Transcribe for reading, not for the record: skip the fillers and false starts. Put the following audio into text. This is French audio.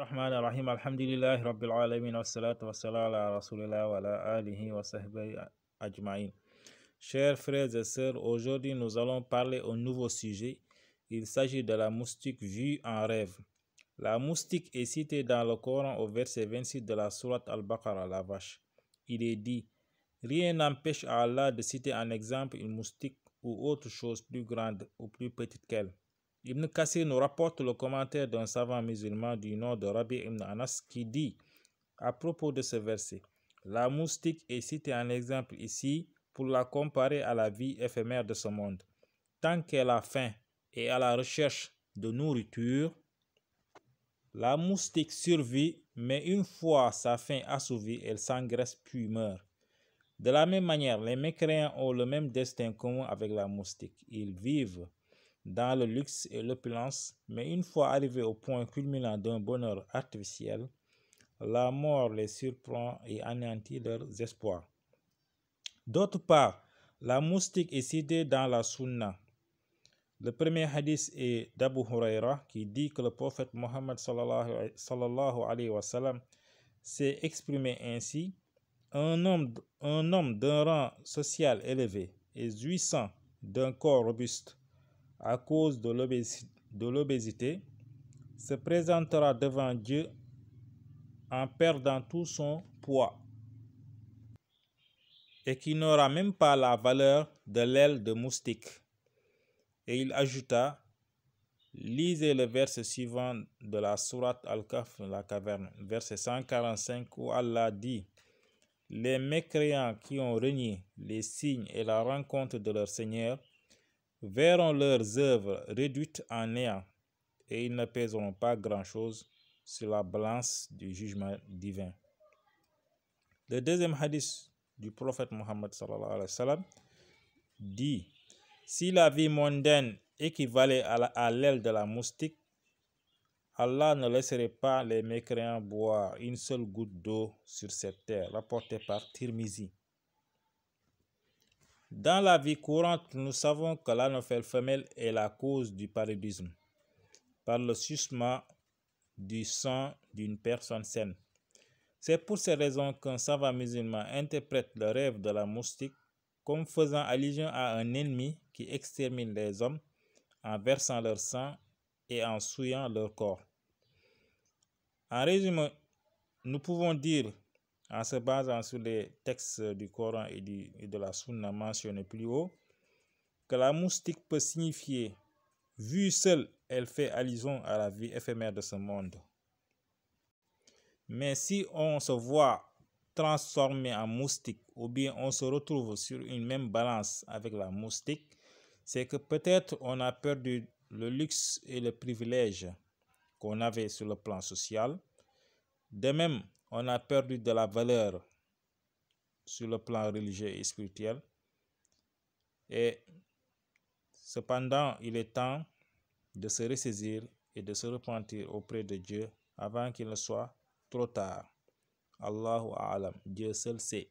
الرحمن الرحيم الحمد لله رب العالمين والصلاة والسلام على رسول الله وعلى آله وصحبه أجمعين. Chers frères et sœurs, aujourd'hui nous allons parler au nouveau sujet. Il s'agit de la moustique vue en rêve. La moustique est citée dans le Coran au verset 26 de la sourate Al-Baqarah, la vache. Il est dit: rien n'empêche à Allah de citer en exemple une moustique ou autre chose plus grande ou plus petite qu'elle. Ibn Kassir nous rapporte le commentaire d'un savant musulman du nom de Rabi ibn Anas qui dit à propos de ce verset: la moustique est citée en exemple ici pour la comparer à la vie éphémère de ce monde. Tant qu'elle a faim et à la recherche de nourriture, la moustique survit, mais une fois sa faim assouvie, elle s'engraisse puis meurt. De la même manière, les mécréants ont le même destin commun avec la moustique. Ils vivent dans le luxe et l'opulence, mais une fois arrivés au point culminant d'un bonheur artificiel, la mort les surprend et anéantit leurs espoirs. D'autre part, la moustique est citée dans la Sunna. Le premier hadith est d'Abu Huraira qui dit que le prophète Mohammed sallallahu alayhi wa sallam s'est exprimé ainsi: un homme d'un rang social élevé et jouissant d'un corps robuste à cause de l'obésité se présentera devant Dieu en perdant tout son poids et qui n'aura même pas la valeur de l'aile de moustique. Et il ajouta: lisez le verset suivant de la sourate Al-Kahf, la caverne, verset 145, où Allah dit: les mécréants qui ont renié les signes et la rencontre de leur Seigneur verront leurs œuvres réduites en néant, et ils ne pèseront pas grand-chose sur la balance du jugement divin. Le deuxième hadith du prophète Mohammed sallallahu alayhi wa sallam dit: si la vie mondaine équivalait à l'aile de la moustique, Allah ne laisserait pas les mécréants boire une seule goutte d'eau sur cette terre, rapporté par Tirmizi. Dans la vie courante, nous savons que l'anophèle femelle est la cause du paludisme par le sucement du sang d'une personne saine. C'est pour ces raisons qu'un savant musulman interprète le rêve de la moustique comme faisant allusion à un ennemi qui extermine les hommes en versant leur sang et en souillant leur corps. En résumé, nous pouvons dire, en se basant sur les textes du Coran et de la Sunna mentionnés plus haut, que la moustique peut signifier: vue seule, elle fait allusion à la vie éphémère de ce monde. Mais si on se voit transformé en moustique ou bien on se retrouve sur une même balance avec la moustique, c'est que peut-être on a perdu le luxe et le privilège qu'on avait sur le plan social. De même, on a perdu de la valeur sur le plan religieux et spirituel. Et cependant, il est temps de se ressaisir et de se repentir auprès de Dieu avant qu'il ne soit trop tard. Allahu A'lam, Dieu seul sait.